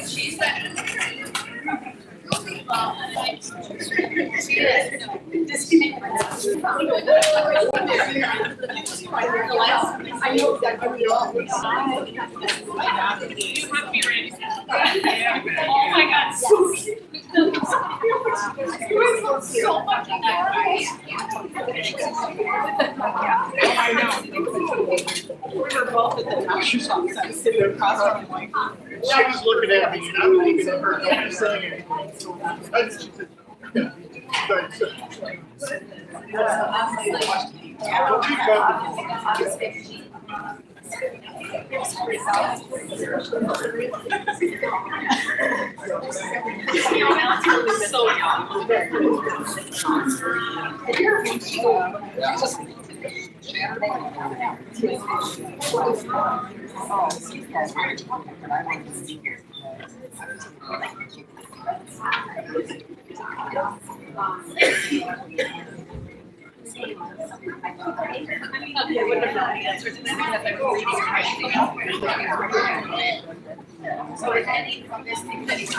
She said. I know exactly what you oh my God, so cute. So fucking nice. I know. We were both at the tattoo shop, so I was sitting across from him like, she was looking at me and I'm looking at her and I'm saying, So if any from this thing that he's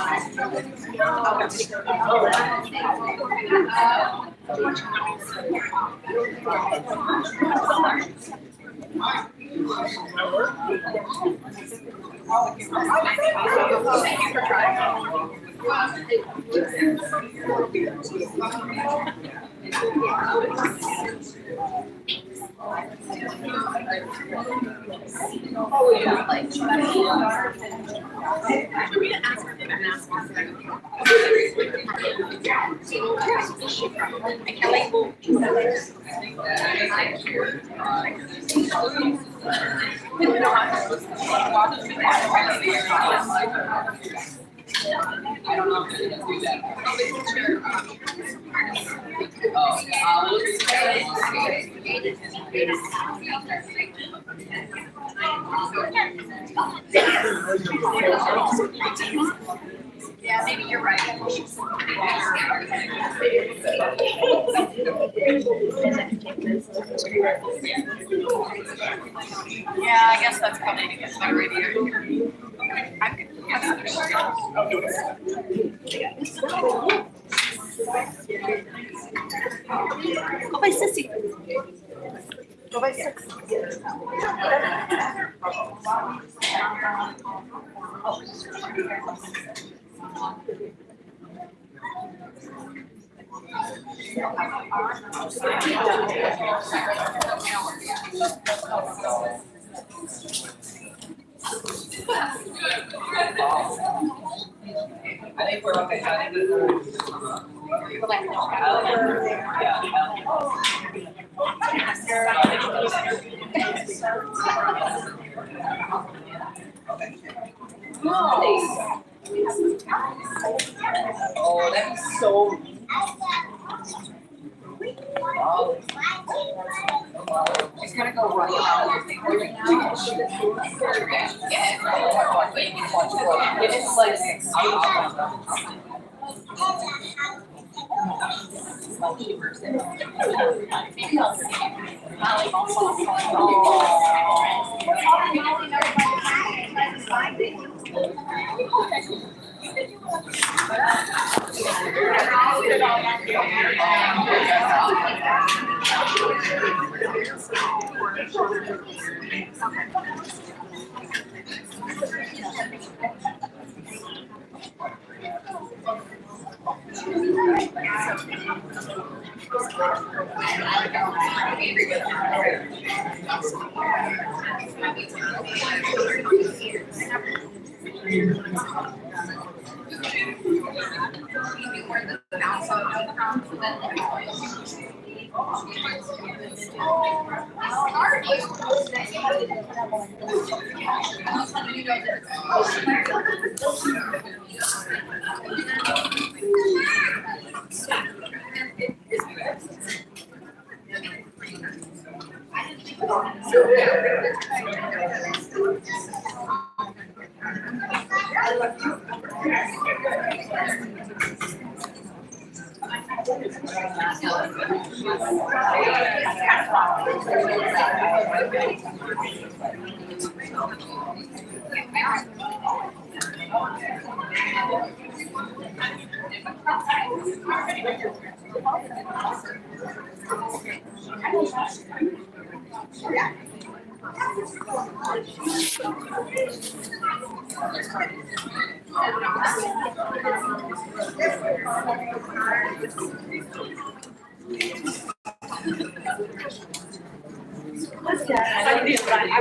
I don't know if you can do that. Yeah, maybe you're right. Yeah, I guess that's probably to get my radio. Go by Sissy. Go by Sissy. I think we're okay. I think oh, that's so. She's gonna go run around. It's like I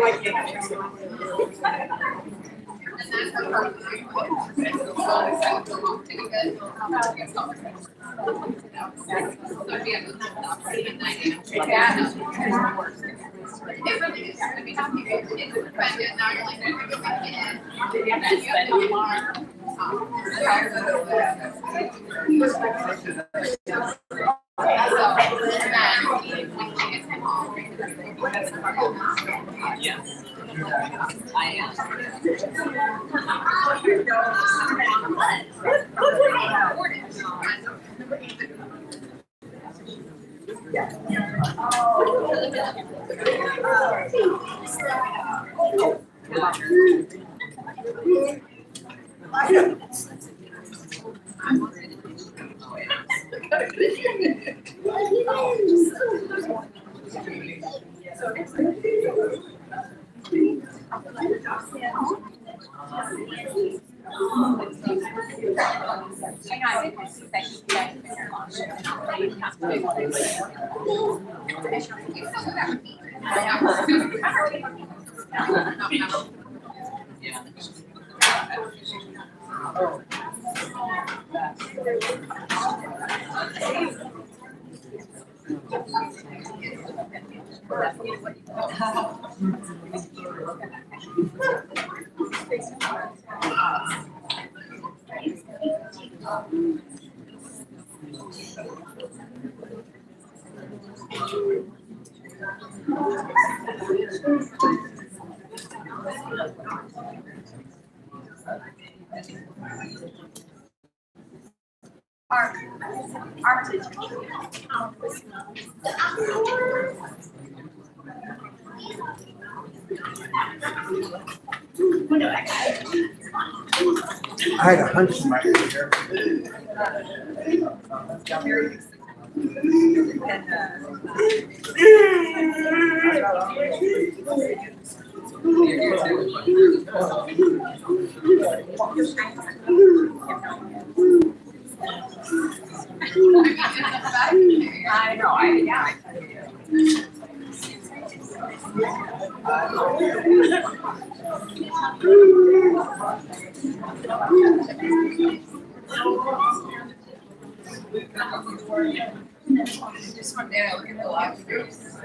like it. I had a hunch you might be here. I know, yeah. Just one day I look at the log. There's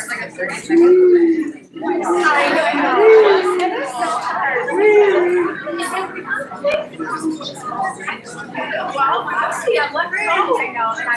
like a 30-second. I know. And it's so hard. Well, see, I'm like, I know, and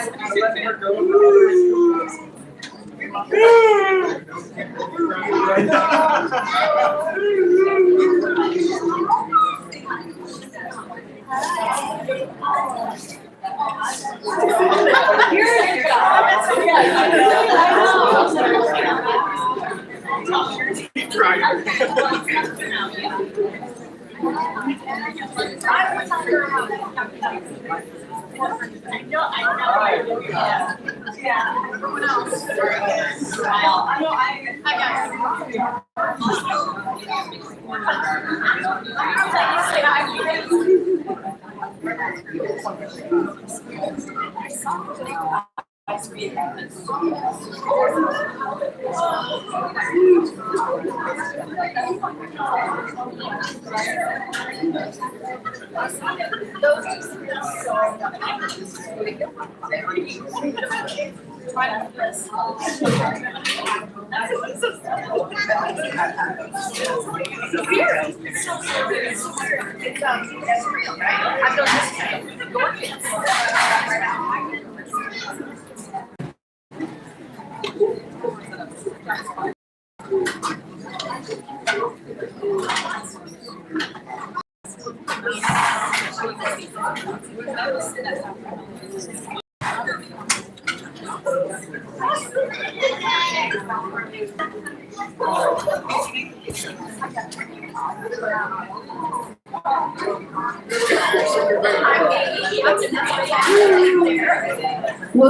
We'll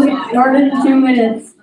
get started in 2 minutes.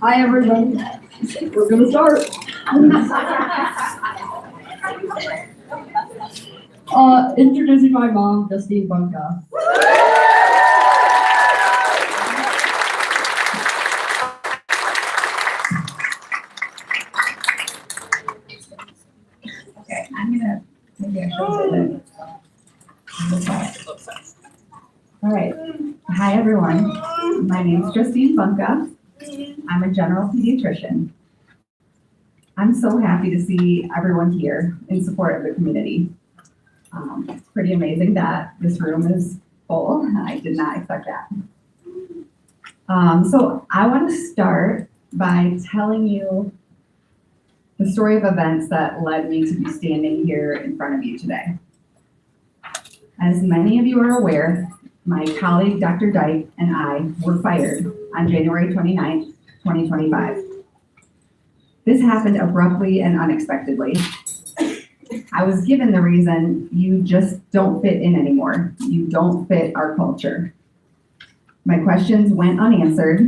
Hi, everybody. We're going to start. Introducing my mom, Justine Bunka. Okay, maybe I should All right. Hi, everyone. My name is Justine Bunka. I'm a general pediatrician. I'm so happy to see everyone here in support of the community. It's pretty amazing that this room is full. I did not expect that. So I want to start by telling you the story of events that led me to be standing here in front of you today. As many of you are aware, my colleague, Dr. Dyke, and I were fired on January 29th, 2025. This happened abruptly and unexpectedly. I was given the reason: you just don't fit in anymore. You don't fit our culture. My questions went unanswered,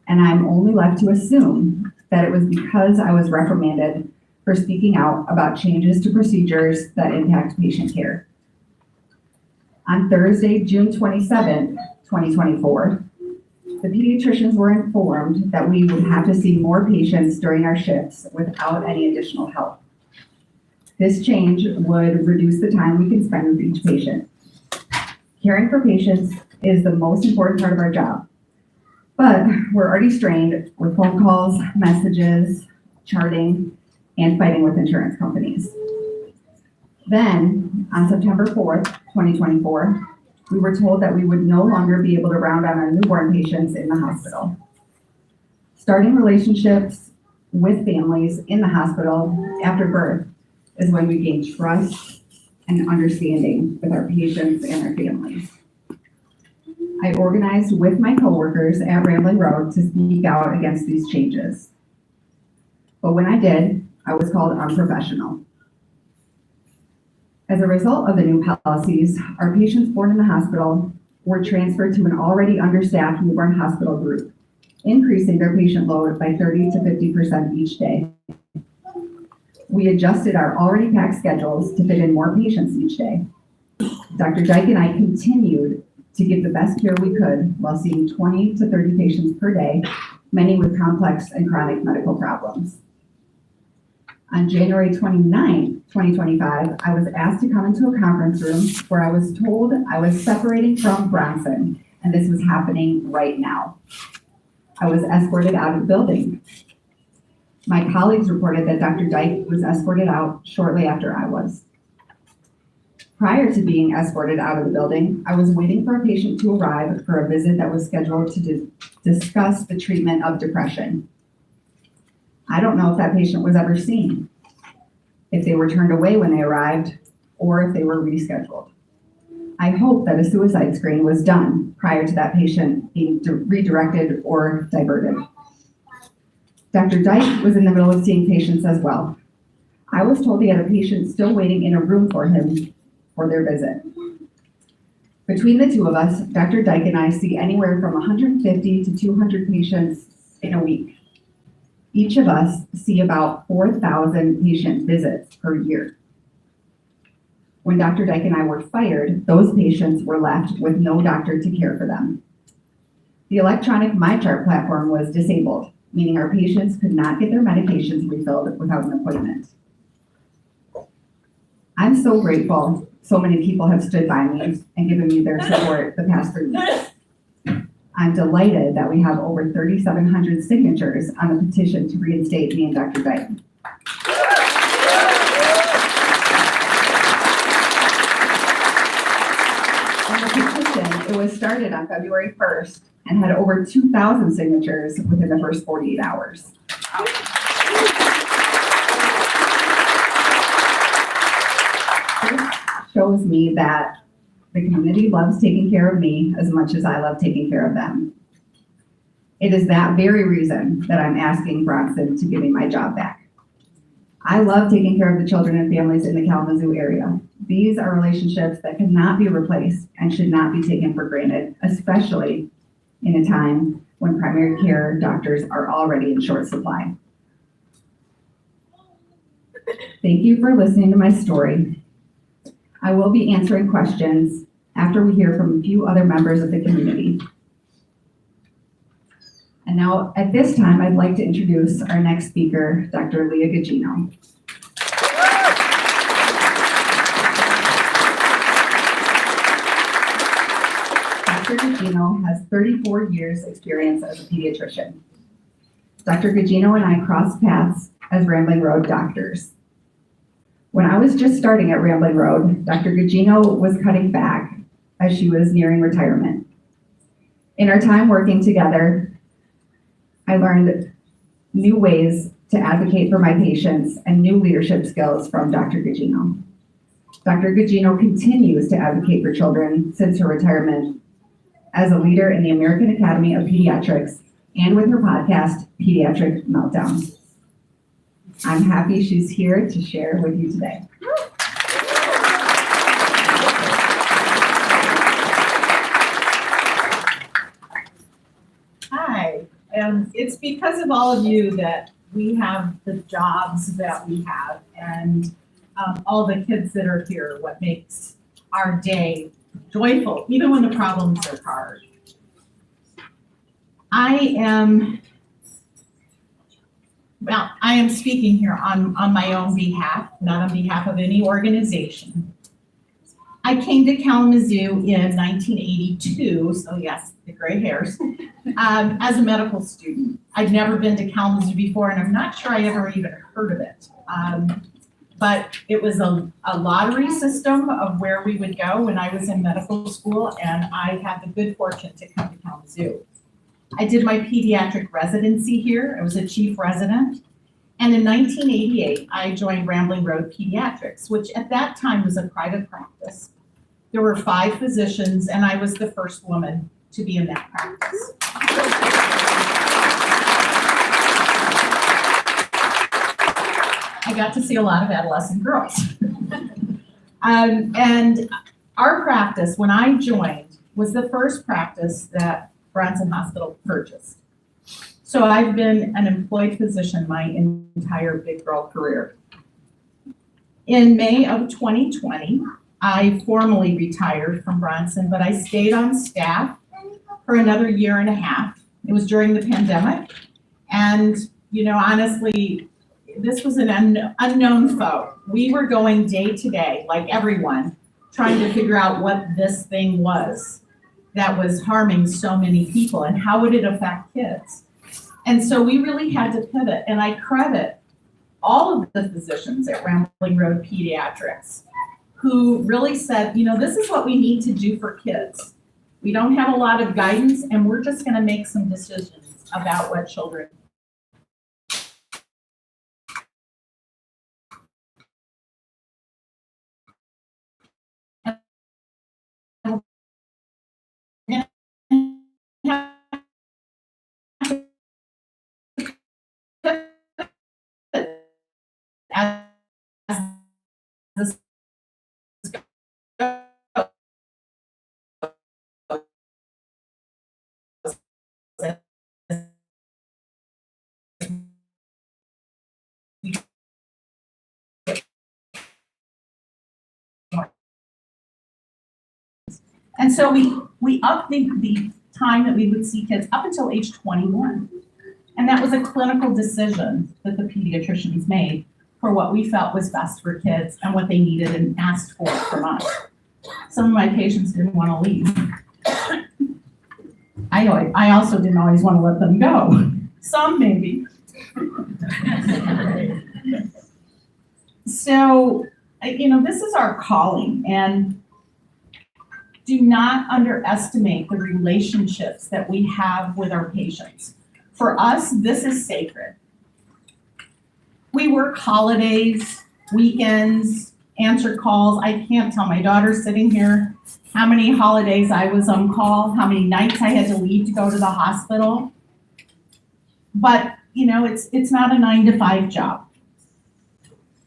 and I'm only left to assume that it was because I was reprimanded for speaking out about changes to procedures that impact patient care. On Thursday, June 27th, 2024, the pediatricians were informed that we would have to see more patients during our shifts without any additional help. This change would reduce the time we can spend with each patient. Caring for patients is the most important part of our job, but we're already strained with phone calls, messages, charting, and fighting with insurance companies. Then, on September 4th, 2024, we were told that we would no longer be able to round on our newborn patients in the hospital. Starting relationships with families in the hospital after birth is when we gain trust and understanding with our patients and our families. I organized with my coworkers at Rambling Road to speak out against these changes. But when I did, I was called unprofessional. As a result of the new policies, our patients born in the hospital were transferred to an already understaffed newborn hospital group, increasing their patient load by 30 to 50% each day. We adjusted our already packed schedules to fit in more patients each day. Dr. Dyke and I continued to give the best care we could while seeing 20 to 30 patients per day, many with complex and chronic medical problems. On January 29th, 2025, I was asked to come into a conference room where I was told I was separating from Bronson, and this was happening right now. I was escorted out of the building. My colleagues reported that Dr. Dyke was escorted out shortly after I was. Prior to being escorted out of the building, I was waiting for a patient to arrive for a visit that was scheduled to discuss the treatment of depression. I don't know if that patient was ever seen. if they were turned away when they arrived, or if they were rescheduled. I hope that a suicide screen was done prior to that patient being redirected or diverted. Dr. Dyke was in the middle of seeing patients as well. I was told he had a patient still waiting in a room for him for their visit. Between the two of us, Dr. Dyke and I see anywhere from 150 to 200 patients in a week. Each of us see about 4,000 patient visits per year. When Dr. Dyke and I were fired, those patients were left with no doctor to care for them. The electronic MyChart platform was disabled, meaning our patients could not get their medications refilled without an appointment. I'm so grateful so many people have stood by me and given me their support the past 3 weeks. I'm delighted that we have over 3,700 signatures on the petition to reinstate me and Dr. Dyke. And the petition, it was started on February 1st and had over 2,000 signatures within the first 48 hours. This shows me that the community loves taking care of me as much as I love taking care of them. It is that very reason that I'm asking Bronson to give me my job back. I love taking care of the children and families in the Kalamazoo area. These are relationships that cannot be replaced and should not be taken for granted, especially in a time when primary care doctors are already in short supply. Thank you for listening to my story. I will be answering questions after we hear from a few other members of the community. And now, at this time, I'd like to introduce our next speaker, Dr. Leah Gugino. Dr. Gugino has 34 years experience as a pediatrician. Dr. Gugino and I crossed paths as Rambling Road doctors. When I was just starting at Rambling Road, Dr. Gugino was cutting back as she was nearing retirement. In our time working together, I learned new ways to advocate for my patients and new leadership skills from Dr. Gugino. Dr. Gugino continues to advocate for children since her retirement as a leader in the American Academy of Pediatrics and with her podcast, Pediatric Meltdown. I'm happy she's here to share with you today. Hi, it's because of all of you that we have the jobs that we have, and all the kids that are here, what makes our day joyful, even when the problems are hard. I am speaking here on my own behalf, not on behalf of any organization. I came to Kalamazoo in 1982, so yes, the gray hairs, as a medical student. I'd never been to Kalamazoo before, and I'm not sure I ever even heard of it. But it was a lottery system of where we would go when I was in medical school, and I had the good fortune to come to Kalamazoo. I did my pediatric residency here. I was a chief resident. And in 1988, I joined Rambling Road Pediatrics, which at that time was a private practice. There were 5 physicians, and I was the first woman to be in that practice. I got to see a lot of adolescent girls. And our practice, when I joined, was the first practice that Bronson Hospital purchased. So I've been an employed physician my entire big girl career. In May of 2020, I formally retired from Bronson, but I stayed on staff for another 1.5 years. It was during the pandemic. And, you know, honestly, this was an unknown foe. We were going day to day, like everyone, trying to figure out what this thing was that was harming so many people and how would it affect kids. And so we really had to pivot, and I credit all of the physicians at Rambling Road Pediatrics who really said, you know, this is what we need to do for kids. We don't have a lot of guidance, and we're just going to make some decisions about what children this And so we upped the time that we would see kids up until age 21. And that was a clinical decision that the pediatricians made for what we felt was best for kids and what they needed and asked for from us. Some of my patients didn't want to leave. I also didn't always want to let them go. Some maybe. So, this is our calling, and do not underestimate the relationships that we have with our patients. For us, this is sacred. We work holidays, weekends, answer calls. I can't tell, my daughter's sitting here, how many holidays I was on call, how many nights I had to leave to go to the hospital. But, it's not a 9-to-5 job.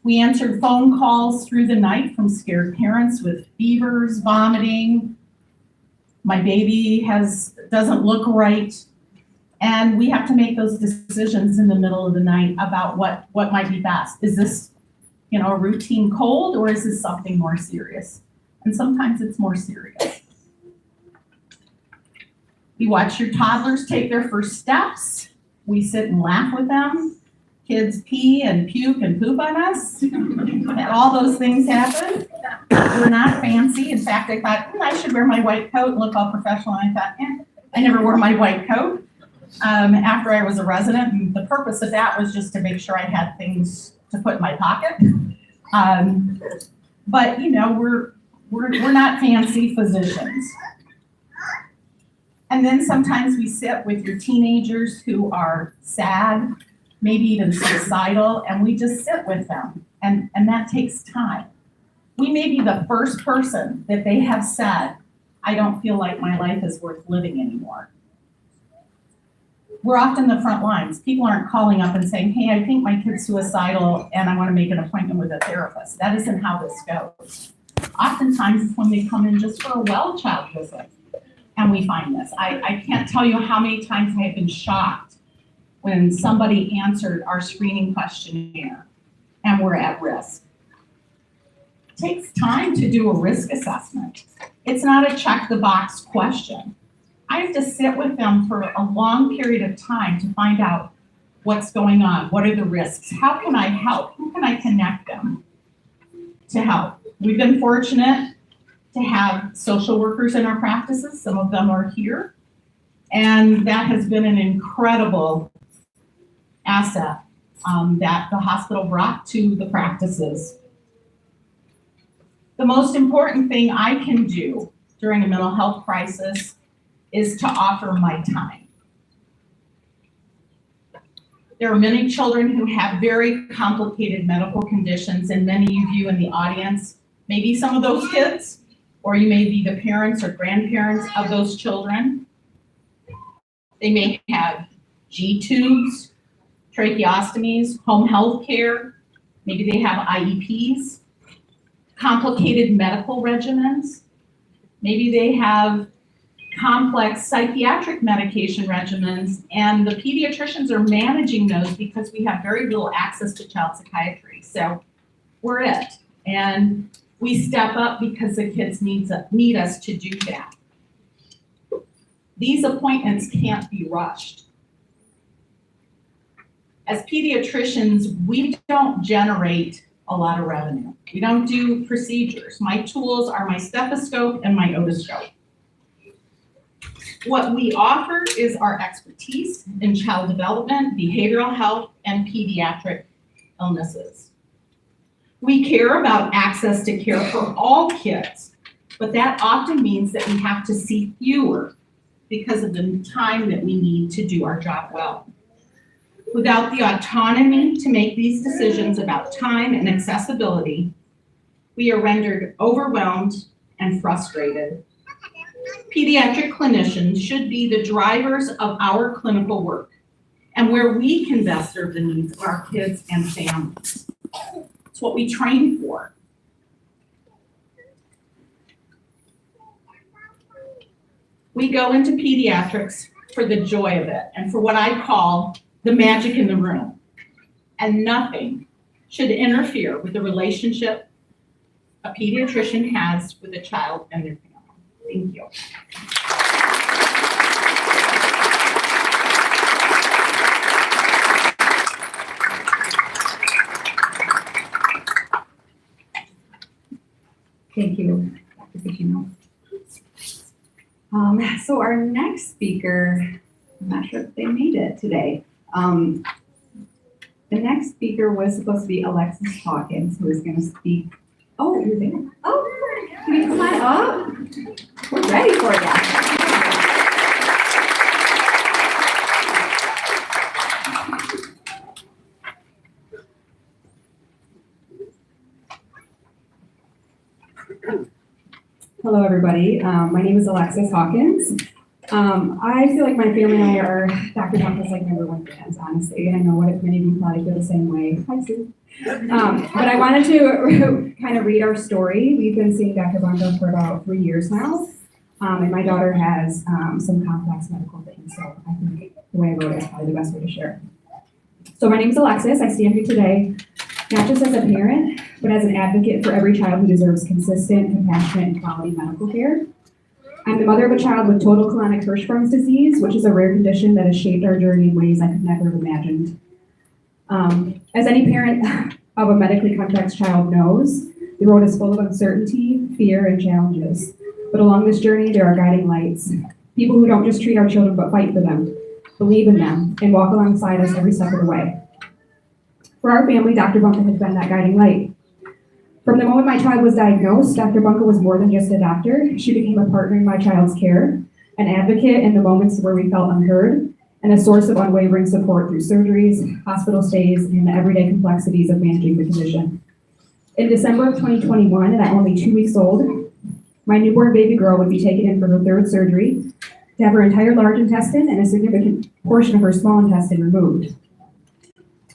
We answered phone calls through the night from scared parents with fevers, vomiting. My baby doesn't look right. And we have to make those decisions in the middle of the night about what might be best. Is this, a routine cold, or is this something more serious? And sometimes it's more serious. We watch your toddlers take their first steps. We sit and laugh with them. Kids pee and puke and poop on us. And all those things happen. We're not fancy. In fact, I thought, I should wear my white coat and look all professional. And I thought, I never wore my white coat after I was a resident. And the purpose of that was just to make sure I had things to put in my pocket. But, we're not fancy physicians. And then sometimes we sit with your teenagers who are sad, maybe even suicidal, and we just sit with them, and that takes time. We may be the first person that they have said, I don't feel like my life is worth living anymore. We're often the front lines. People aren't calling up and saying, hey, I think my kid's suicidal and I want to make an appointment with a therapist. That isn't how this goes. Oftentimes it's when they come in just for a well child visit and we find this. I can't tell you how many times I have been shocked when somebody answered our screening questionnaire and we're at risk. It takes time to do a risk assessment. It's not a check the box question. I have to sit with them for a long period of time to find out what's going on, what are the risks, how can I help, who can I connect them to help. We've been fortunate to have social workers in our practices. Some of them are here, and that has been an incredible asset that the hospital brought to the practices. The most important thing I can do during a mental health crisis is to offer my time. There are many children who have very complicated medical conditions, and many of you in the audience may be some of those kids, or you may be the parents or grandparents of those children. They may have G-tubes, tracheostomies, home health care, maybe they have IEPs, complicated medical regimens, maybe they have complex psychiatric medication regimens, and the pediatricians are managing those because we have very little access to child psychiatry. So we're it. And we step up because the kids need us to do that. These appointments can't be rushed. As pediatricians, we don't generate a lot of revenue. We don't do procedures. My tools are my stethoscope and my otoscope. What we offer is our expertise in child development, behavioral health, and pediatric illnesses. We care about access to care for all kids, but that often means that we have to see fewer because of the time that we need to do our job well. Without the autonomy to make these decisions about time and accessibility, we are rendered overwhelmed and frustrated. Pediatric clinicians should be the drivers of our clinical work and where we can best serve the needs of our kids and families. It's what we train for. We go into pediatrics for the joy of it and for what I call the magic in the room. And nothing should interfere with the relationship a pediatrician has with a child and their family. Thank you. Thank you, Dr. Pacino. So our next speaker, I'm not sure if they made it today. The next speaker was supposed to be Alexis Hawkins, who is going to speak. Oh, you're there. Oh, can you come on up? We're ready for you. Hello, everybody. My name is Alexis Hawkins. I feel like my family and I are Dr. Bunka's like number one fans, honestly. I know what many of you probably feel the same way. Hi, Sue. But I wanted to kind of read our story. We've been seeing Dr. Bunka for about 3 years now. And my daughter has some complex medical things. So I think the way I wrote it is probably the best way to share it. So my name is Alexis. I stand here today not just as a parent, but as an advocate for every child who deserves consistent, compassionate, and quality medical care. I'm the mother of a child with total colonic Hirschsprung's disease, which is a rare condition that has shaped our journey in ways I could never have imagined. As any parent of a medically complex child knows, the road is full of uncertainty, fear, and challenges. But along this journey, there are guiding lights. People who don't just treat our children, but fight for them, believe in them, and walk alongside us every step of the way. For our family, Dr. Bunka has been that guiding light. From the moment my child was diagnosed, Dr. Bunka was more than just a doctor. She became a partner in my child's care, an advocate in the moments where we felt unheard, and a source of unwavering support through surgeries, hospital stays, and the everyday complexities of managing the condition. In December of 2021, and at only 2 weeks old, my newborn baby girl would be taken in for her third surgery to have her entire large intestine and a significant portion of her small intestine removed.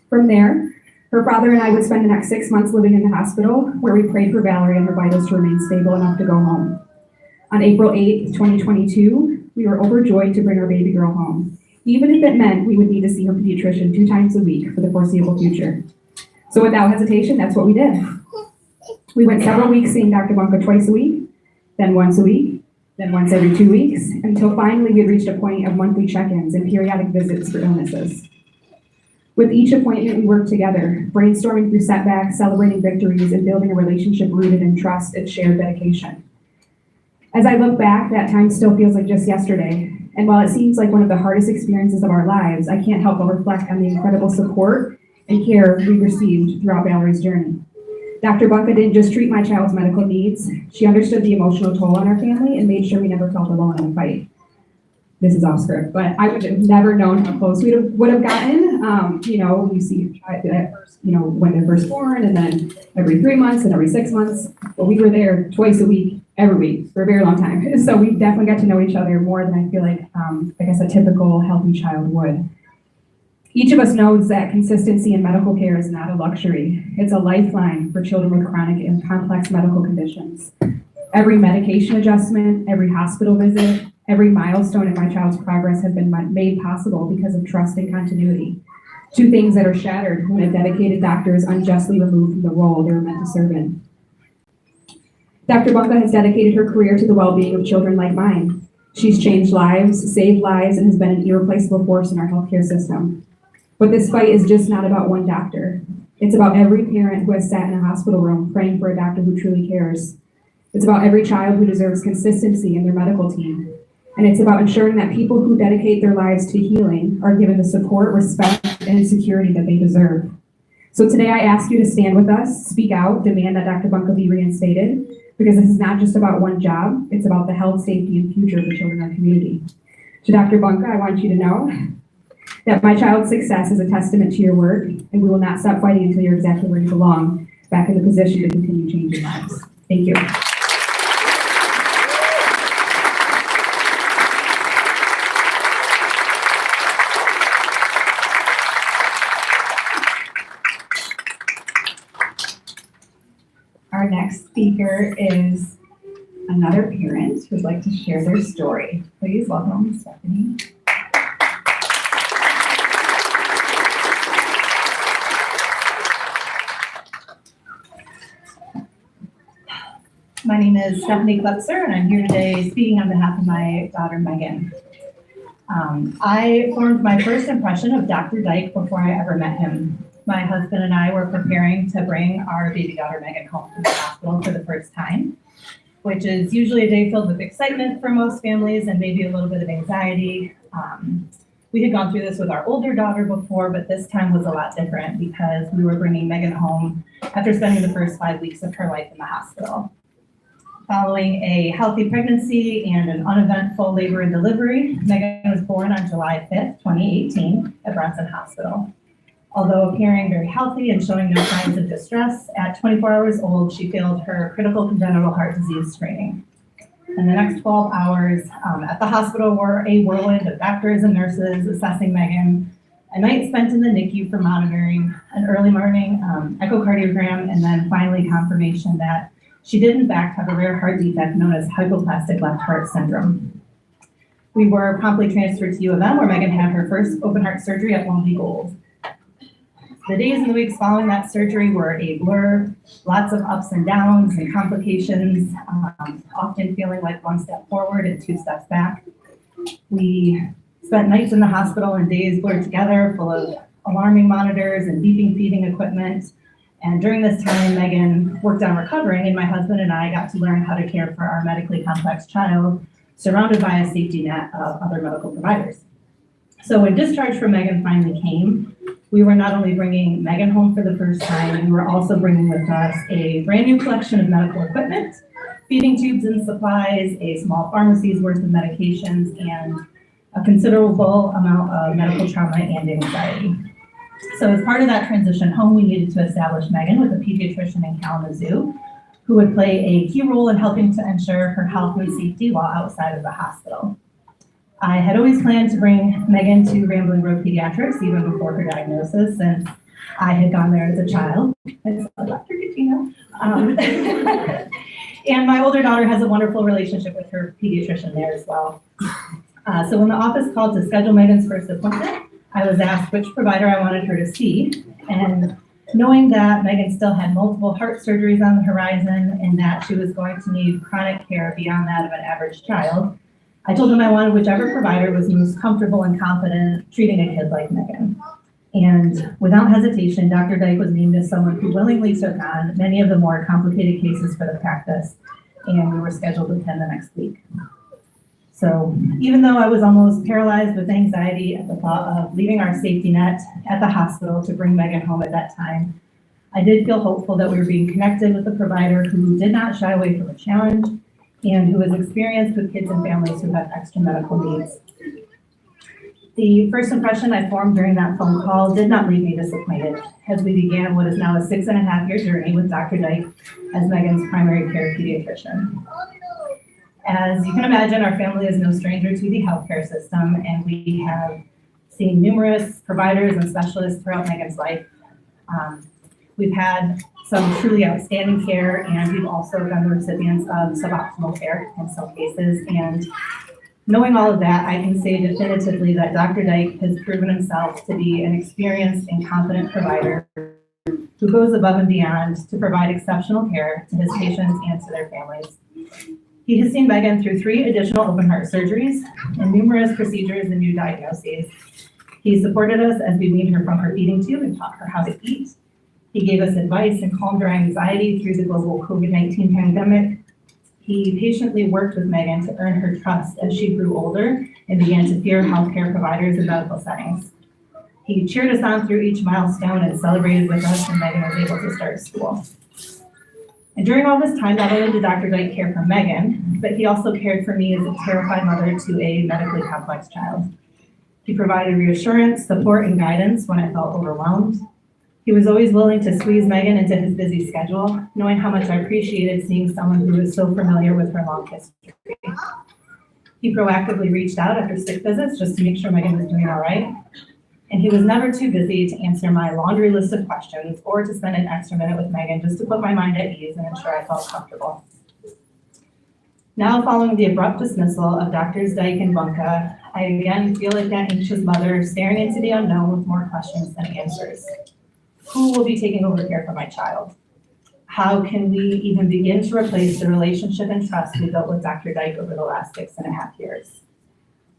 From there, her father and I would spend the next 6 months living in the hospital, where we prayed for Valerie and her vitals to remain stable enough to go home. On April 8th, 2022, we were overjoyed to bring our baby girl home, even if it meant we would need to see her pediatrician 2 times a week for the foreseeable future. So without hesitation, that's what we did. We went several weeks seeing Dr. Bunka twice a week, then once a week, then once every 2 weeks, until finally we had reached a point of monthly check-ins and periodic visits for illnesses. With each appointment, we worked together, brainstorming through setbacks, celebrating victories, and building a relationship rooted in trust and shared dedication. As I look back, that time still feels like just yesterday. And while it seems like one of the hardest experiences of our lives, I can't help but reflect on the incredible support and care we received throughout Valerie's journey. Dr. Bunka didn't just treat my child's medical needs. She understood the emotional toll on our family and made sure we never felt alone in the fight. This is off script, but I would have never known how close we would have gotten. You see your child at first, when they're first born, and then every 3 months and every 6 months. But we were there twice a week, every week, for a very long time. So we definitely got to know each other more than I feel like, I guess, a typical healthy child would. Each of us knows that consistency in medical care is not a luxury. It's a lifeline for children with chronic and complex medical conditions. Every medication adjustment, every hospital visit, every milestone in my child's progress have been made possible because of trust and continuity. 2 things that are shattered when a dedicated doctor is unjustly removed from the role they were meant to serve in. Dr. Bunka has dedicated her career to the well-being of children like mine. She's changed lives, saved lives, and has been an irreplaceable force in our healthcare system. But this fight is just not about one doctor. It's about every parent who has sat in a hospital room praying for a doctor who truly cares. It's about every child who deserves consistency in their medical team. And it's about ensuring that people who dedicate their lives to healing are given the support, respect, and security that they deserve. So today I ask you to stand with us, speak out, demand that Dr. Bunka be reinstated, because this is not just about one job, it's about the health, safety, and future of the children in our community. To Dr. Bunka, I want you to know that my child's success is a testament to your work, and we will not stop fighting until you're exactly where you belong, back in the position to continue changing lives. Thank you. Our next speaker is another parent who'd like to share their story. Please welcome Stephanie. My name is Stephanie Klepser, and I'm here today speaking on behalf of my daughter, Megan. I formed my first impression of Dr. Dyke before I ever met him. My husband and I were preparing to bring our baby daughter, Megan, home from the hospital for the first time, which is usually a day filled with excitement for most families and maybe a little bit of anxiety. We had gone through this with our older daughter before, but this time was a lot different because we were bringing Megan home after spending the first 5 weeks of her life in the hospital. Following a healthy pregnancy and an uneventful labor and delivery, Megan was born on July 5th, 2018 at Bronson Hospital. Although appearing very healthy and showing no signs of distress, at 24 hours old, she failed her critical congenital heart disease screening. And the next 12 hours at the hospital were a whirlwind of doctors and nurses assessing Megan, a night spent in the NICU for monitoring, an early morning echocardiogram, and then finally confirmation that she did in fact have a rare heart defect known as hypoplastic left heart syndrome. We were promptly transferred to U of M, where Megan had her first open heart surgery at 1 week old. The days and the weeks following that surgery were a blur, lots of ups and downs and complications, often feeling like one step forward and 2 steps back. We spent nights in the hospital and days blurred together, full of alarming monitors and beeping feeding equipment. And during this time, Megan worked on recovering, and my husband and I got to learn how to care for our medically complex child, surrounded by a safety net of other medical providers. So when discharge for Megan finally came, we were not only bringing Megan home for the first time, we were also bringing with us a brand new collection of medical equipment, feeding tubes and supplies, a small pharmacy's worth of medications, and a considerable amount of medical trauma and anxiety. So as part of that transition home, we needed to establish Megan with a pediatrician in Kalamazoo who would play a key role in helping to ensure her health and safety while outside of the hospital. I had always planned to bring Megan to Rambling Road Pediatrics even before her diagnosis, since I had gone there as a child. I saw Dr. Katina. And my older daughter has a wonderful relationship with her pediatrician there as well. So when the office called to schedule Megan's first appointment, I was asked which provider I wanted her to see, and knowing that Megan still had multiple heart surgeries on the horizon and that she was going to need chronic care beyond that of an average child, I told them I wanted whichever provider was most comfortable and confident treating a kid like Megan. And without hesitation, Dr. Dyke was named as someone who willingly took on many of the more complicated cases for the practice, and we were scheduled with him the next week. So even though I was almost paralyzed with anxiety at the thought of leaving our safety net at the hospital to bring Megan home at that time, I did feel hopeful that we were being connected with a provider who did not shy away from a challenge and who was experienced with kids and families who have extra medical needs. The first impression I formed during that phone call did not leave me disappointed as we began what is now a 6.5-year journey with Dr. Dyke as Megan's primary care pediatrician. As you can imagine, our family is no stranger to the healthcare system, and we have seen numerous providers and specialists throughout Megan's life. We've had some truly outstanding care, and we've also been the recipients of suboptimal care in some cases. And knowing all of that, I can say definitively that Dr. Dyke has proven himself to be an experienced and competent provider who goes above and beyond to provide exceptional care to his patients and to their families. He has seen Megan through 3 additional open heart surgeries and numerous procedures and new diagnoses. He supported us as we weaned her from her feeding tube and taught her how to eat. He gave us advice and calmed our anxiety through the global COVID-19 pandemic. He patiently worked with Megan to earn her trust as she grew older and began to fear healthcare providers in medical settings. He cheered us on through each milestone and celebrated with us when Megan was able to start school. And during all this time, not only did Dr. Dyke care for Megan, but he also cared for me as a terrified mother to a medically complex child. He provided reassurance, support, and guidance when I felt overwhelmed. He was always willing to squeeze Megan into his busy schedule, knowing how much I appreciated seeing someone who was so familiar with her long history. He proactively reached out after sick visits just to make sure Megan was doing all right. And he was never too busy to answer my laundry list of questions or to spend an extra minute with Megan just to put my mind at ease and ensure I felt comfortable. Now, following the abrupt dismissal of Doctors Dyke and Bunka, I again feel like that anxious mother staring into the unknown with more questions than answers. Who will be taking over care for my child? How can we even begin to replace the relationship and trust we built with Dr. Dyke over the last 6.5 years?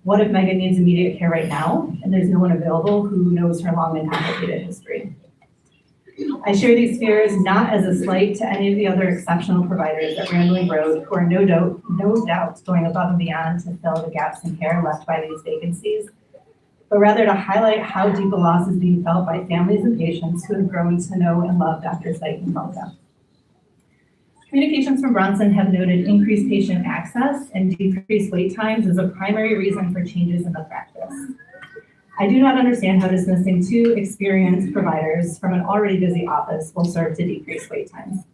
What if Megan needs immediate care right now and there's no one available who knows her long and complicated history? I share these fears not as a slight to any of the other exceptional providers at Rambling Road who are no doubt going above and beyond to fill the gaps in care left by these vacancies, but rather to highlight how deep a loss is being felt by families and patients who have grown to know and love Dr. Dyke and Bunka. Communications from Bronson have noted increased patient access and decreased wait times as a primary reason for changes in the practice. I do not understand how dismissing 2 experienced providers from an already busy office will serve to decrease wait times.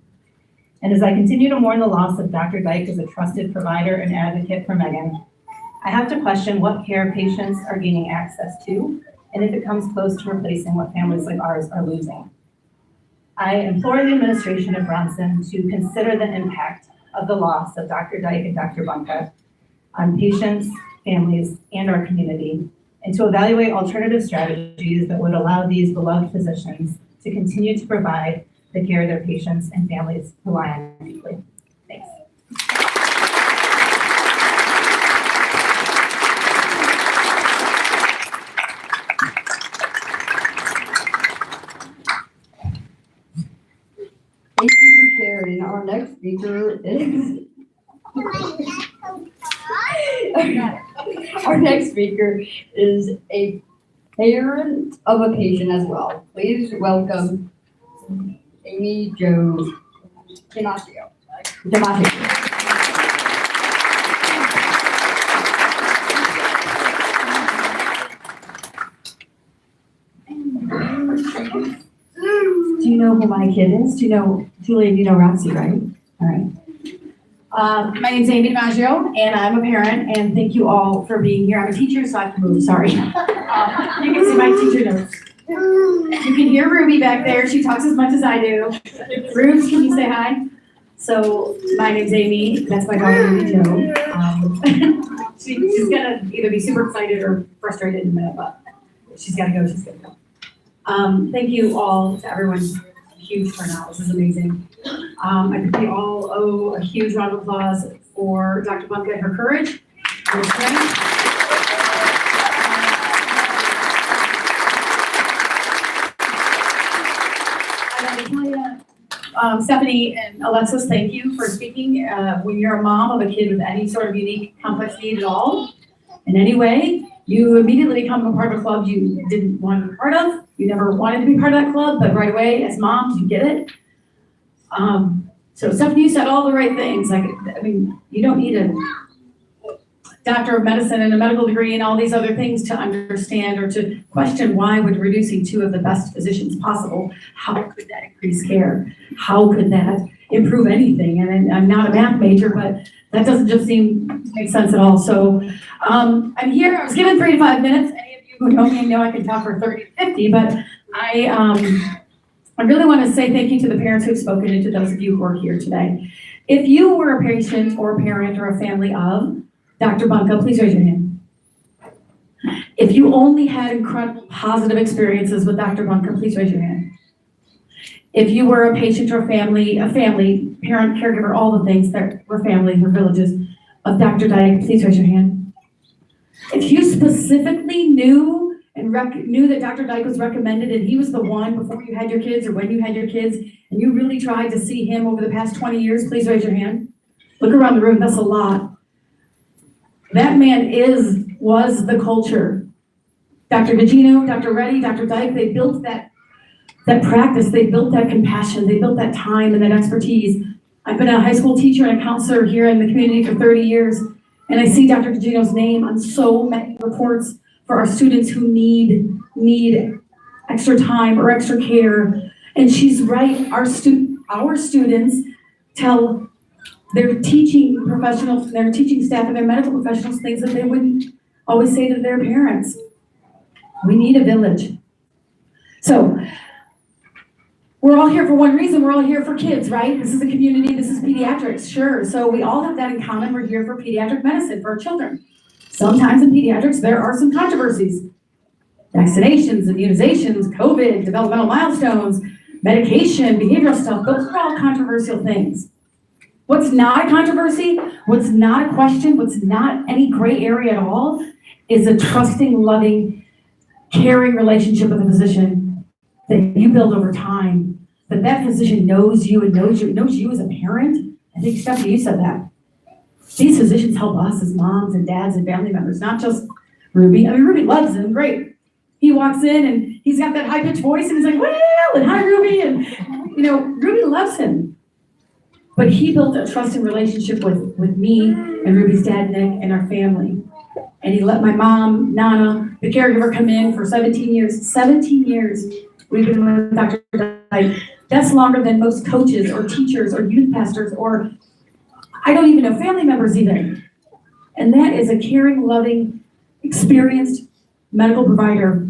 And as I continue to mourn the loss of Dr. Dyke as a trusted provider and advocate for Megan, I have to question what care patients are gaining access to, and if it comes close to replacing what families like ours are losing. I implore the administration of Bronson to consider the impact of the loss of Dr. Dyke and Dr. Bunka on patients, families, and our community, and to evaluate alternative strategies that would allow these beloved physicians to continue to provide the care their patients and families rely on deeply. Thanks. Thank you for sharing. Our next speaker is our next speaker is a parent of a patient as well. Please welcome Amy Jo Damasio. Do you know who my kid is? Do you know, Julia, you know Roxy, right? All right. My name's Amy DiMaggio, and I'm a parent, and thank you all for being here. I'm a teacher, so I have to move, sorry. You can see my teacher notes. You can hear Ruby back there. She talks as much as I do. Rubes, can you say hi? So my name's Amy. That's my daughter, Ruby Jo. She's gonna either be super excited or frustrated in a minute, but she's gotta go. She's gonna go. Thank you all to everyone. Huge turnout. This is amazing. I think we all owe a huge round of applause for Dr. Bunka and her courage and her strength. I gotta tell you, Stephanie and Alexis, thank you for speaking. When you're a mom of a kid with any sort of unique, complex need at all, in any way, you immediately become a part of a club you didn't want to be part of. You never wanted to be part of that club, but right away, as moms, you get it. So Stephanie, you said all the right things. Like, I mean, you don't need a doctor of medicine and a medical degree and all these other things to understand or to question why would reducing 2 of the best physicians possible, how could that increase care? How could that improve anything? And I'm not a math major, but that doesn't just seem to make sense at all. So I'm here. I was given 3 to 5 minutes. Any of you who know me know I can talk for 30 to 50, but I really want to say thank you to the parents who've spoken and to those of you who are here today. If you were a patient or a parent or a family of Dr. Bunka, please raise your hand. If you only had incredible positive experiences with Dr. Bunka, please raise your hand. If you were a patient or a family, parent, caregiver, all the things that were families or villages of Dr. Dyke, please raise your hand. If you specifically knew and knew that Dr. Dyke was recommended and he was the one before you had your kids or when you had your kids, and you really tried to see him over the past 20 years, please raise your hand. Look around the room, that's a lot. That man was the culture. Dr. Gugino, Dr. Reddy, Dr. Dyke, they built that practice, they built that compassion, they built that time and that expertise. I've been a high school teacher and a counselor here in the community for 30 years, and I see Dr. Gugino's name on so many reports for our students who need extra time or extra care. And she's right, our students tell their teaching professionals, their teaching staff and their medical professionals things that they wouldn't always say to their parents. We need a village. So We're all here for one reason. We're all here for kids, right? This is a community. This is pediatrics, sure. So we all have that in common. We're here for pediatric medicine, for our children. Sometimes in pediatrics, there are some controversies. Vaccinations, immunizations, COVID, developmental milestones, medication, behavioral stuff, those are all controversial things. What's not a controversy, what's not a question, what's not any gray area at all is a trusting, loving, caring relationship with a physician that you build over time, that physician knows you and knows you as a parent. I think, Stephanie, you said that. These physicians help us as moms and dads and family members, not just Ruby. I mean, Ruby loves him, great. He walks in and he's got that high-pitched voice and he's like, well, and hi, Ruby, and Ruby loves him. But he built a trusting relationship with me and Ruby's dad, Nick, and our family. And he let my mom, Nana, the caregiver, come in for 17 years. 17 years we've been with Dr. Dyke. That's longer than most coaches or teachers or youth pastors or I don't even know family members even. And that is a caring, loving, experienced medical provider.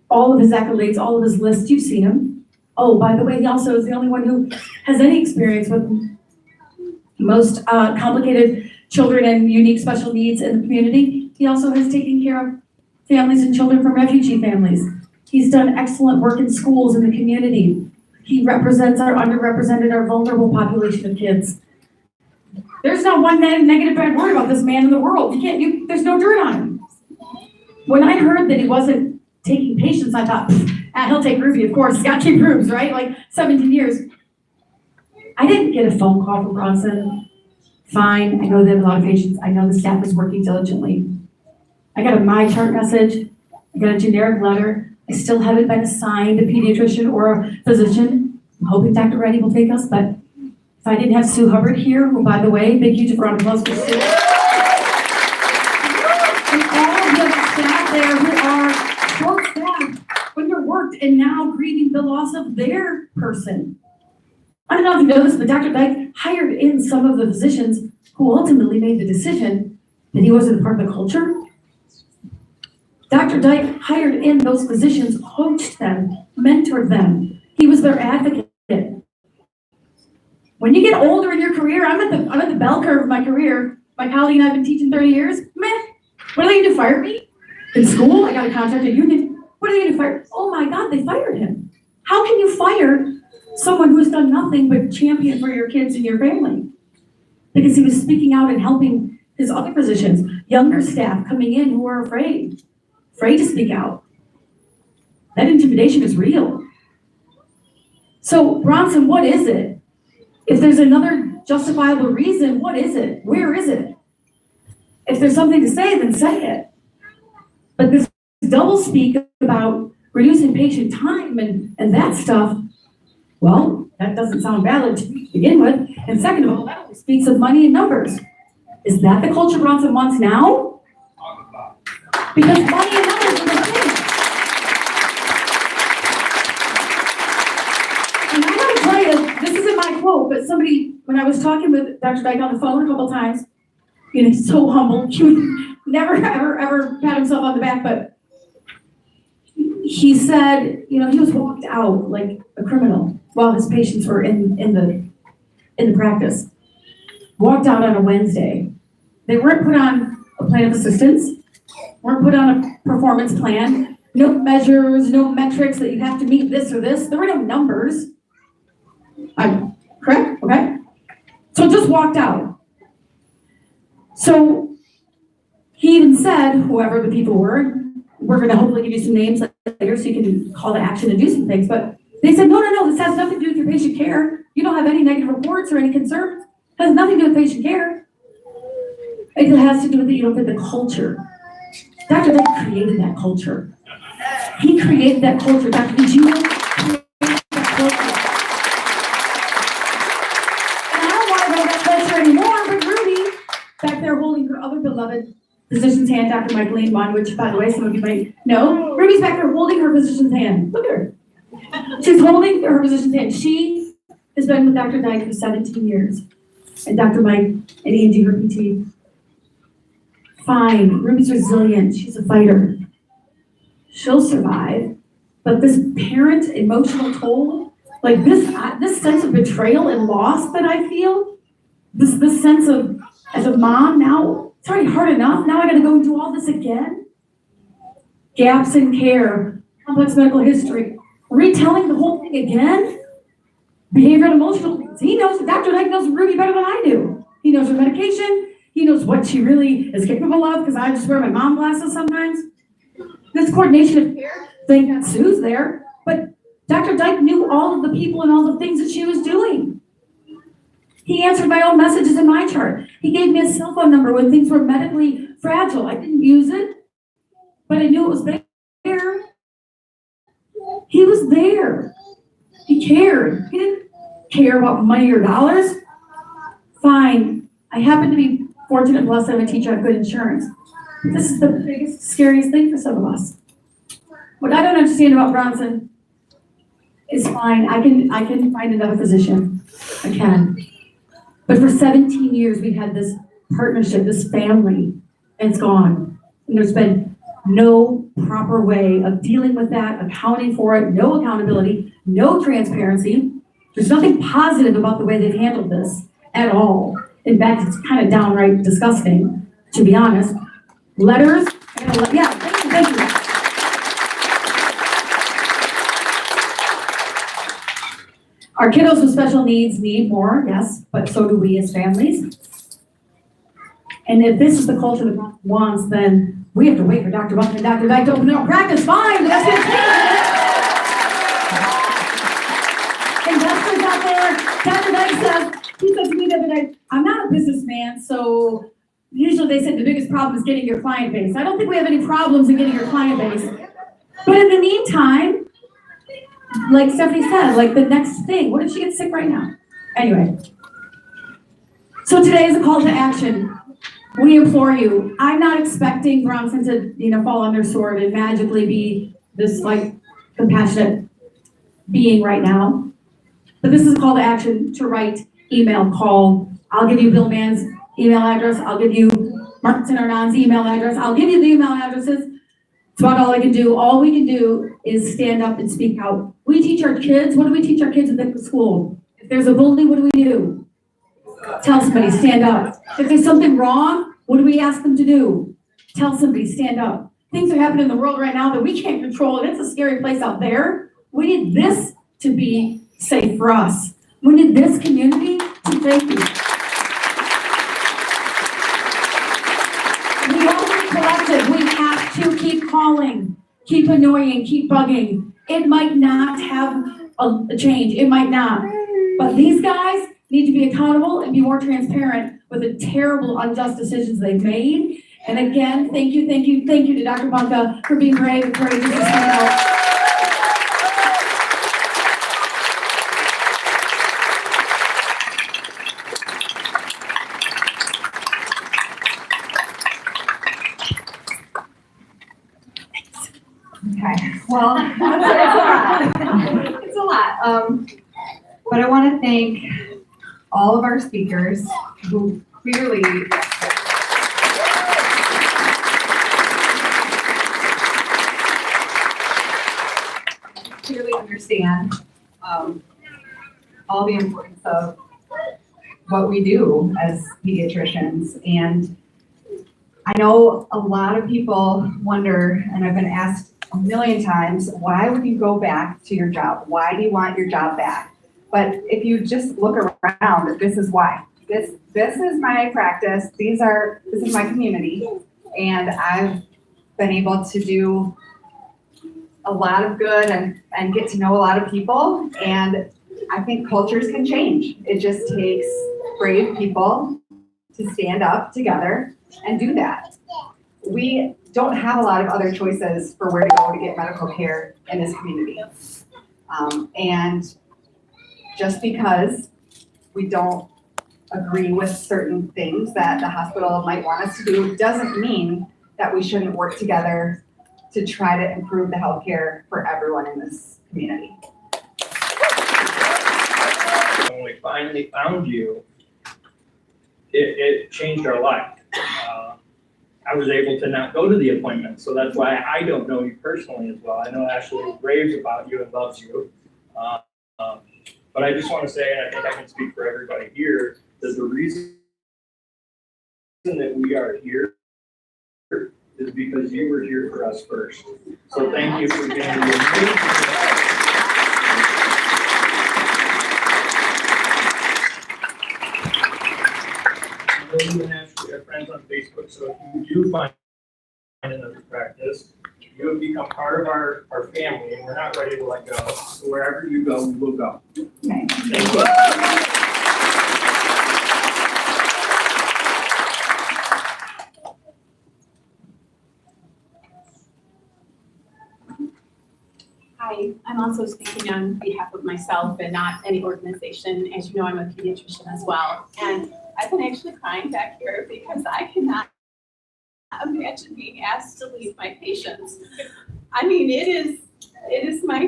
All of his accolades, all of his lists, you've seen him. Oh, by the way, he also is the only one who has any experience with most complicated children and unique special needs in the community. He also has taken care of families and children from refugee families. He's done excellent work in schools in the community. He represents our underrepresented, our vulnerable population of kids. There's not one negative bad word about this man in the world. There's no dirt on him. When I heard that he wasn't taking patients, I thought, he'll take Ruby, of course. He's got to keep rooms, right? Like 17 years. I didn't get a phone call from Bronson. Fine, I know they have a lot of patients. I know the staff is working diligently. I got a MyChart message. I got a generic letter. I still haven't been assigned a pediatrician or a physician. I'm hoping Dr. Reddy will take us, but if I didn't have Sue Hubbard here, who, by the way, big huge round of applause for Sue. And all of the staff there who are short-staffed, underworked, and now grieving the loss of their person. I don't know if you know this, but Dr. Dyke hired in some of the physicians who ultimately made the decision that he wasn't a part of the culture. Dr. Dyke hired in those physicians, coached them, mentored them. He was their advocate. When you get older in your career, I'm at the bell curve of my career. My colleague and I have been teaching 30 years. Meh. What are they going to fire me? In school, I got a contract at union. What are they going to fire? Oh my God, they fired him. How can you fire someone who's done nothing but champion for your kids and your family? Because he was speaking out and helping his other physicians, younger staff coming in who are afraid to speak out. That intimidation is real. So Bronson, what is it? If there's another justifiable reason, what is it? Where is it? If there's something to say, then say it. But this double speak about reducing patient time and that stuff, well, that doesn't sound valid to begin with. And second of all, that only speaks of money and numbers. Is that the culture Bronson wants now? Because money and numbers are the thing. And I gotta tell you, this isn't my quote, but somebody, when I was talking with Dr. Dyke on the phone a couple times, he's so humble. He would never, ever pat himself on the back, but he said, he was walked out like a criminal while his patients were in the practice. Walked out on a Wednesday. They weren't put on a plan of assistance, weren't put on a performance plan, no measures, no metrics that you have to meet this or this. There were no numbers. I'm correct? Okay. So just walked out. So he even said, whoever the people were, we're going to hopefully give you some names later so you can call to action and do some things. But they said, no, this has nothing to do with your patient care. You don't have any negative reports or any concerns. It has nothing to do with patient care. It has to do with that you don't fit the culture. Dr. Dyke created that culture. He created that culture. Dr. Did you create that culture? And I don't want to know that culture anymore, but Ruby, back there holding her other beloved physician's hand, Dr. Michaeline Mon, which, by the way, some of you might know. Ruby's back there holding her physician's hand. Look at her. She's holding her physician's hand. She has been with Dr. Dyke for 17 years. And Dr. Mike and Angie, her PT. Fine, Ruby's resilient. She's a fighter. She'll survive. But this parent emotional toll Like this sense of betrayal and loss that I feel, this sense of, as a mom now, it's already hard enough, now I gotta go and do all this again? Gaps in care, complex medical history, retelling the whole thing again? Behavioral and emotional things. He knows, Dr. Dyke knows Ruby better than I do. He knows her medication, he knows what she really is capable of, because I just wear my mom glasses sometimes. This coordination of care, thank God Sue's there, but Dr. Dyke knew all of the people and all the things that she was doing. He answered my own messages in my chart. He gave me a cell phone number when things were medically fragile. I didn't use it, but I knew it was there. He was there. He cared. He didn't care about money or dollars. Fine. I happen to be fortunate and blessed. I'm a teacher. I have good insurance. But this is the biggest, scariest thing for some of us. What I don't understand about Bronson is fine. I can find another physician. I can. But for 17 years, we've had this partnership, this family, and it's gone. And there's been no proper way of dealing with that, accounting for it, no accountability, no transparency. There's nothing positive about the way they've handled this at all. In fact, it's kind of downright disgusting, to be honest. Letters, yeah, thank you. Our kiddos with special needs need more, yes, but so do we as families. And if this is the culture that Bronson wants, then we have to wait for Dr. Bunka and Dr. Dyke to open their own practice, fine, but that's gonna take. Investors out there, Dr. Dyke says, he said to me the other day, I'm not a businessman, so usually they said the biggest problem is getting your client base. I don't think we have any problems in getting your client base. But in the meantime, like Stephanie said, like the next thing, what if she gets sick right now? Anyway, so today is a call to action. We implore you. I'm not expecting Bronson to, fall on their sword and magically be this like compassionate being right now. But this is a call to action to write, email, call. I'll give you Bill Mann's email address. I'll give you Martin Arnon's email address. I'll give you the email addresses. It's about all I can do. All we can do is stand up and speak out. We teach our kids. What do we teach our kids at school? If there's a bully, what do we do? Tell somebody, stand up. If there's something wrong, what do we ask them to do? Tell somebody, stand up. Things are happening in the world right now that we can't control, and it's a scary place out there. We need this to be safe for us. We need this community to thank you. We all be collective. We have to keep calling, keep annoying, keep bugging. It might not have a change. It might not. But these guys need to be accountable and be more transparent with the terrible, unjust decisions they've made. And again, thank you to Dr. Bunka for being brave and courageous to stand out. Okay, well, it's a lot. But I want to thank all of our speakers who clearly understand all the importance of what we do as pediatricians. And I know a lot of people wonder, and I've been asked a million times, why would you go back to your job? Why do you want your job back? But if you just look around, this is why. This is my practice. This is my community. And I've been able to do a lot of good and get to know a lot of people. And I think cultures can change. It just takes brave people to stand up together and do that. We don't have a lot of other choices for where to go to get medical care in this community. And just because we don't agree with certain things that the hospital might want us to do doesn't mean that we shouldn't work together to try to improve the healthcare for everyone in this community. When we finally found you, it changed our life. I was able to not go to the appointment, so that's why I don't know you personally as well. I know Ashley raves about you and loves you. But I just want to say, and I think I can speak for everybody here, that the reason that we are here is because you were here for us first. So thank you for being here. I know you have friends on Facebook, so if you do find another practice, you have become part of our family, and we're not ready to let go. So wherever you go, we will go. Okay. Thank you. Hi, I'm also speaking on behalf of myself and not any organization. As you know, I'm a pediatrician as well. And I've been actually crying back here because I cannot imagine being asked to leave my patients. I mean, it is my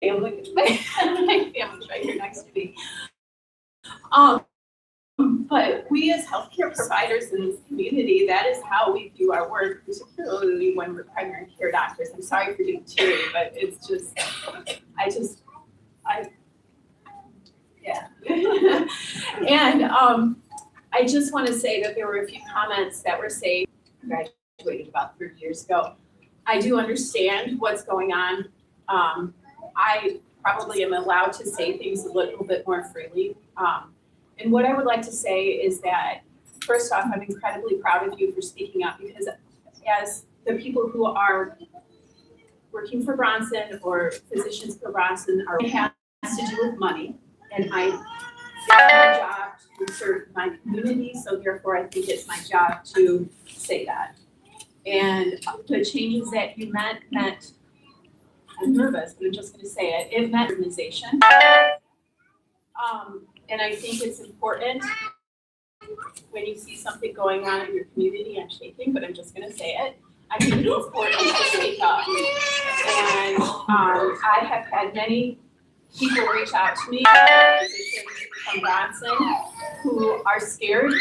family. My family's right here next to me. But we as healthcare providers in this community, that is how we do our work, particularly when we're primary care doctors. I'm sorry for being teary, but it's just, yeah. And I just want to say that there were a few comments that were saying, graduated about 30 years ago. I do understand what's going on. I probably am allowed to say things a little bit more freely. And what I would like to say is that, first off, I'm incredibly proud of you for speaking up, because as the people who are working for Bronson or physicians for Bronson it has to do with money, and it's my job to serve my community, so therefore I think it's my job to say that. And the changes that you meant, I'm nervous, but I'm just gonna say it meant organization. And I think it's important when you see something going on in your community. I'm shaking, but I'm just gonna say it. I think it's important to speak up. And I have had many people reach out to me, physicians from Bronson, who are scared,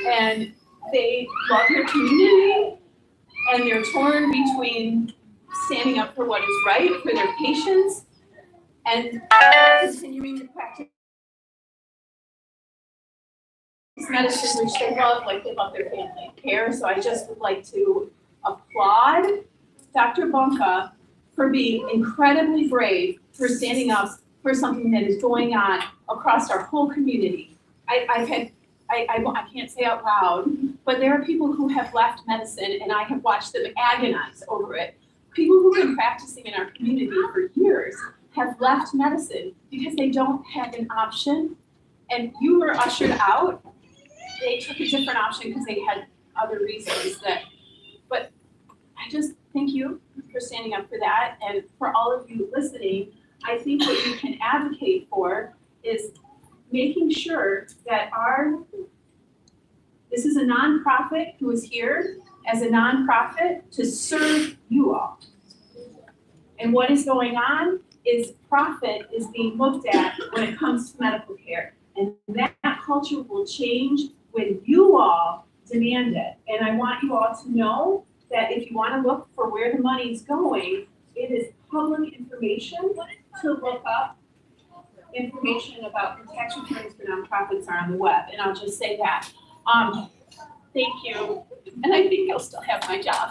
and they love their community, and they're torn between standing up for what is right for their patients and continuing to practice medicine, which they love, like they love their family care. So I just would like to applaud Dr. Bunka for being incredibly brave, for standing up for something that is going on across our whole community. I can't say out loud, but there are people who have left medicine, and I have watched them agonize over it. People who've been practicing in our community for years have left medicine because they don't have an option. And you were ushered out. They took a different option because they had other reasons but I just thank you for standing up for that. And for all of you listening, I think what you can advocate for is making sure that this is a nonprofit who is here as a nonprofit to serve you all. And what is going on is profit is being looked at when it comes to medical care. And that culture will change when you all demand it. And I want you all to know that if you want to look for where the money is going, it is public information to look up. Information about the tax returns for nonprofits are on the web, and I'll just say that. Thank you, and I think I'll still have my job.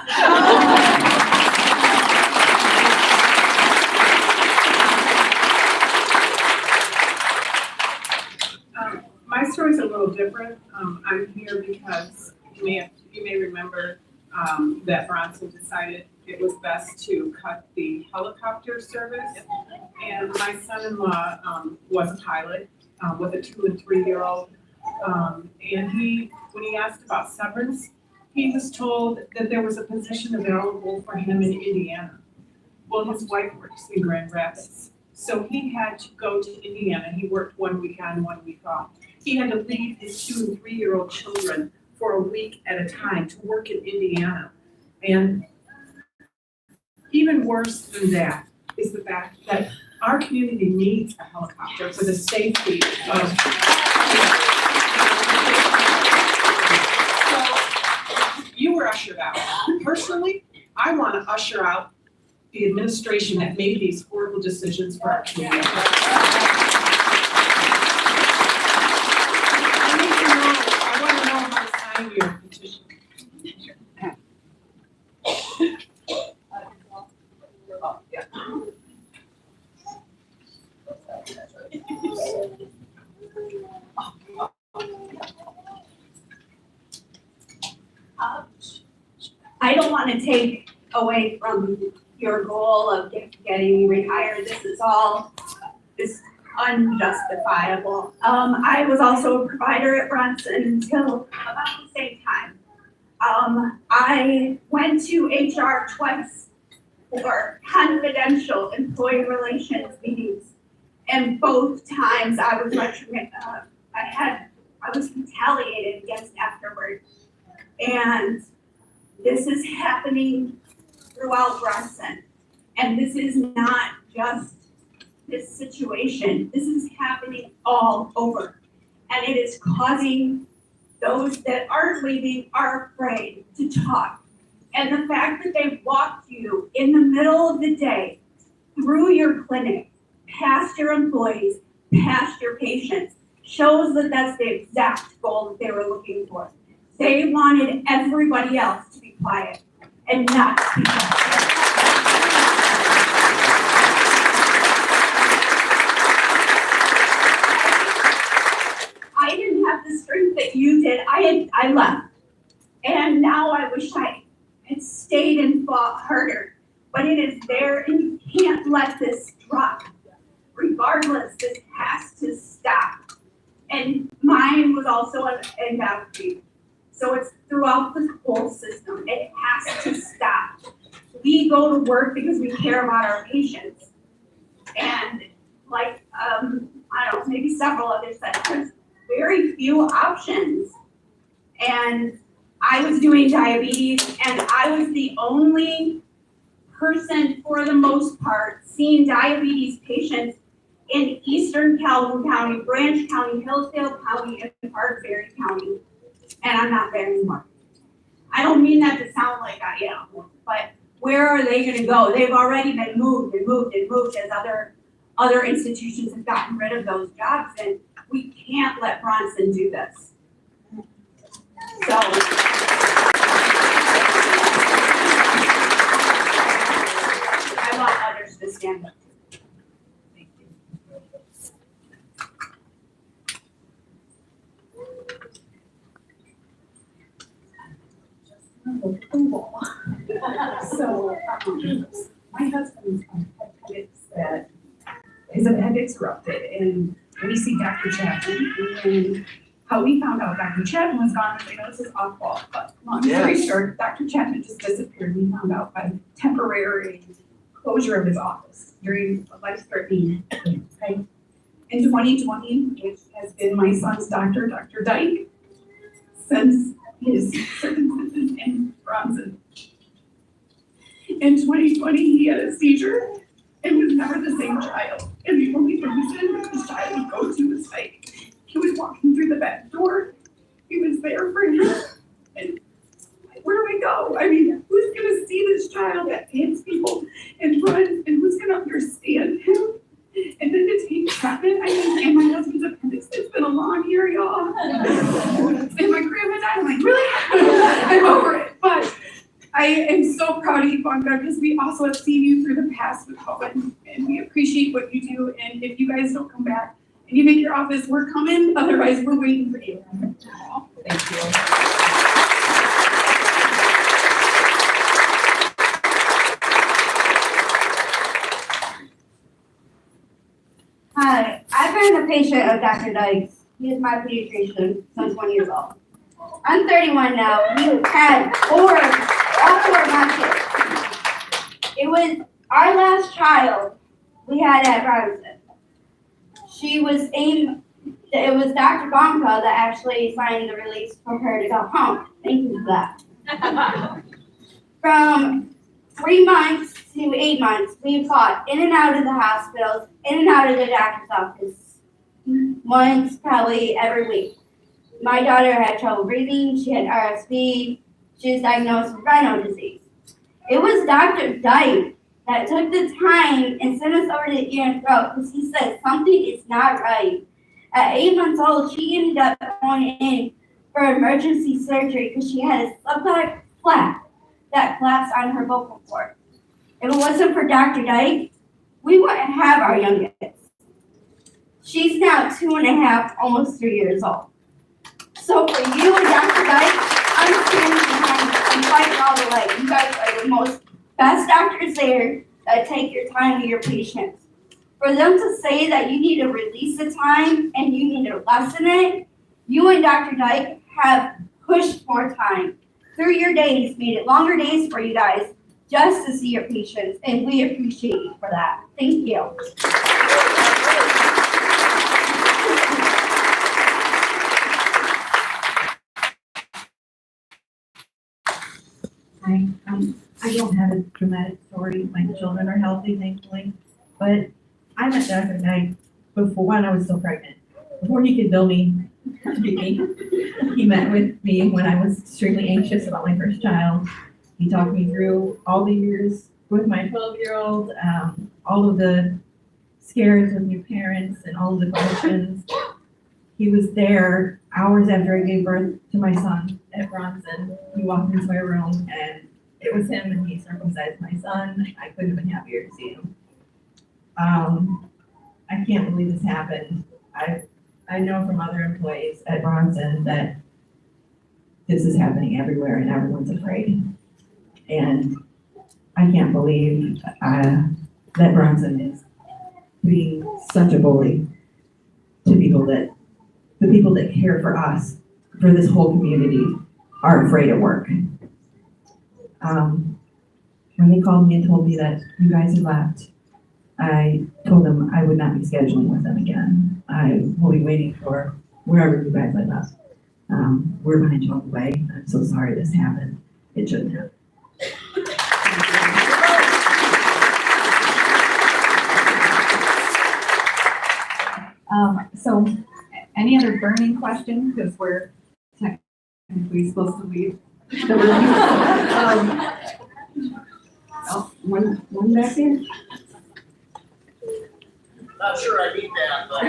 My story's a little different. I'm here because you may remember that Bronson decided it was best to cut the helicopter service. And my son-in-law was a pilot with a 2- and 3-year-old. And when he asked about severance, he was told that there was a position available for him in Indiana. Well, his wife works in Grand Rapids. So he had to go to Indiana. He worked 1 week on, 1 week off. He had to leave his 2- and 3-year-old children for a week at a time to work in Indiana. And even worse than that is the fact that our community needs a helicopter for the safety of. So you were ushered out. Personally, I want to usher out the administration that made these horrible decisions for our community. I want to know how to sign your petition. I don't want to take away from your goal of getting rehired. This is unjustifiable. I was also a provider at Bronson until about the same time. I went to HR twice for confidential employee relations meetings, and both times I was I was retaliated against afterwards. And this is happening throughout Bronson. And this is not just this situation. This is happening all over. And it is causing those that aren't leaving are afraid to talk. And the fact that they walked you in the middle of the day through your clinic, past your employees, past your patients, shows that that's the exact goal that they were looking for. They wanted everybody else to be quiet and not speak up. I didn't have the strength that you did. I left. And now I wish I had stayed and fought harder. But it is there and you can't let this drop. Regardless, this has to stop. And mine was also an endowment. So it's throughout the whole system. It has to stop. We go to work because we care about our patients. And like, I don't know, maybe several others said, there's very few options. And I was doing diabetes and I was the only person for the most part seeing diabetes patients in Eastern Calhoun County, Branch County, Hillsdale County, and Hartberry County. And I'm not there anymore. I don't mean that to sound like I am, but where are they gonna go? They've already been moved as other institutions have gotten rid of those jobs, and we can't let Bronson do this. So. I want others to stand up. Thank you. So, my husband's appendix that his appendix erupted, and we see Dr. Chapman, and how we found out Dr. Chapman was gone, I know this is awful, but long story short, Dr. Chapman just disappeared. We found out by temporary closure of his office during a life-threatening, okay? In 2020, which has been my son's doctor, Dr. Dyke, since his circumstances in Bronson. In 2020, he had a seizure and was never the same child. And the only reason this child would go to was like, he was walking through the back door. He was there for him. And where do we go? I mean, who's gonna see this child that hits people and runs, and who's gonna understand him? And then to take Chapman, I mean, and my husband's appendix, it's been a long year, y'all. And my grandma died, I'm like, really? I'm over it. But I am so proud of you, Bunka, because we also have seen you through the past with COVID, and we appreciate what you do. And if you guys don't come back and you make your office, we're coming. Otherwise, we're waiting for you. Thank you. Hi, I've been a patient of Dr. Dyke's. He is my pediatrician since 1 year old. I'm 31 now. We had all four of my kids. It was our last child we had at Bronson. It was Dr. Bunka that actually signed the release for her to go home. Thank you for that. From 3 months to 8 months, we fought in and out of the hospitals, in and out of the doctor's office, once probably every week. My daughter had trouble breathing, she had RSV, she was diagnosed with rhino disease. It was Dr. Dyke that took the time and sent us over to ear and throat because he said something is not right. At 8 months old, she ended up going in for emergency surgery because she had a subclinic flap that collapsed on her vocal cord. If it wasn't for Dr. Dyke, we wouldn't have our youngest. She's now 2.5, almost 3 years old. So for you and Dr. Dyke, I'm standing behind you and fighting all the way. You guys are the most best doctors there that take your time to your patients. For them to say that you need to release the time and you need to lessen it, you and Dr. Dyke have pushed more time through your days, made it longer days for you guys just to see your patients, and we appreciate you for that. Thank you. I don't have a dramatic story. My children are healthy, thankfully. But I met Dr. Knight before, when I was still pregnant. Before he could bill me to be me, he met with me when I was extremely anxious about my first child. He talked me through all the years with my 12-year-old, all of the scares with new parents and all of the questions. He was there hours after I gave birth to my son at Bronson. He walked into my room and it was him, and he circumcised my son. I couldn't have been happier to see him. I can't believe this happened. I know from other employees at Bronson that this is happening everywhere and everyone's afraid. And I can't believe that Bronson is being such a bully to the people that care for us, for this whole community, are afraid at work. When they called me and told me that you guys had left, I told them I would not be scheduling with them again. I will be waiting for wherever you guys had left. We're behind you all the way. I'm so sorry this happened. It shouldn't have. So any other burning questions? Because we're technically supposed to leave the room. One back here. Not sure I need that, but.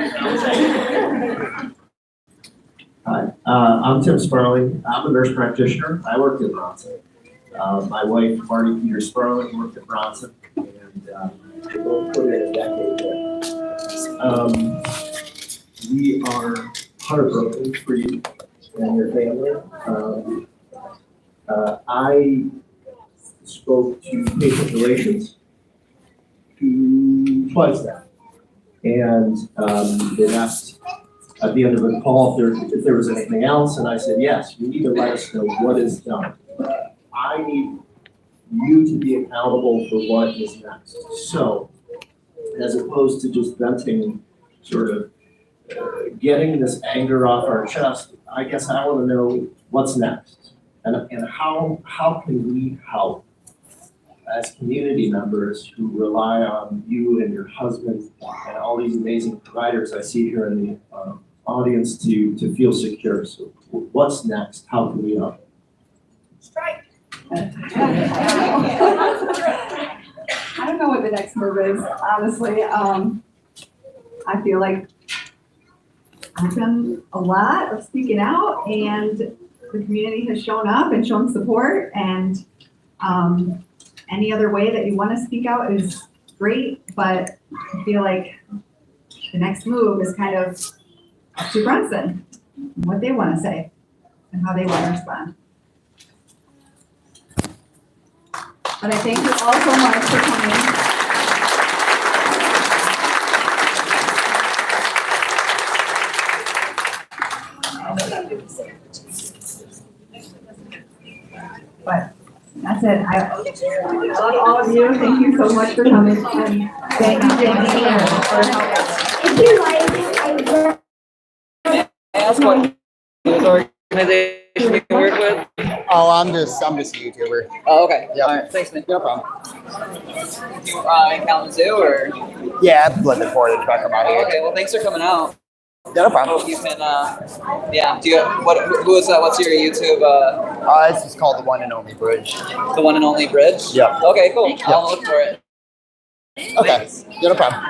Hi, I'm Tim Sparling. I'm a nurse practitioner. I worked at Bronson. My wife, Marty Peter Sparling, worked at Bronson, and we both put in a decade there. We are heartbroken for you and your family. I spoke to patient relations twice now, and they asked at the end of the call if there was anything else, and I said, yes, you need to let us know what is done. I need you to be accountable for what is next. So, as opposed to just venting, sort of getting this anger off our chest, I guess I want to know what's next, and how can we help as community members who rely on you and your husband and all these amazing providers I see here in the audience to feel secure. So what's next? How can we help? Strike. I don't know what the next move is, honestly. I feel like I've done a lot of speaking out, and the community has shown up and shown support, and any other way that you want to speak out is great, but I feel like the next move is kind of up to Bronson, what they want to say and how they want to respond. But I thank you all so much for coming. But that's it. I love all of you. Thank you so much for coming. And thank you, Jamie, for helping. If you like it, Ask what organization you work with? Oh, I'm just a YouTuber. Oh, okay. Yep. All right. Thanks, man. No problem. You in Kalamazoo or? Yeah, I've lived in Portage, back about here. Okay. Well, thanks for coming out. No problem. You can. Yeah. Do you? Who is that? What's your YouTube? This is called The One and Only Bridge. The One and Only Bridge. Yeah. Okay. Cool. I'll look for it. Okay, no problem.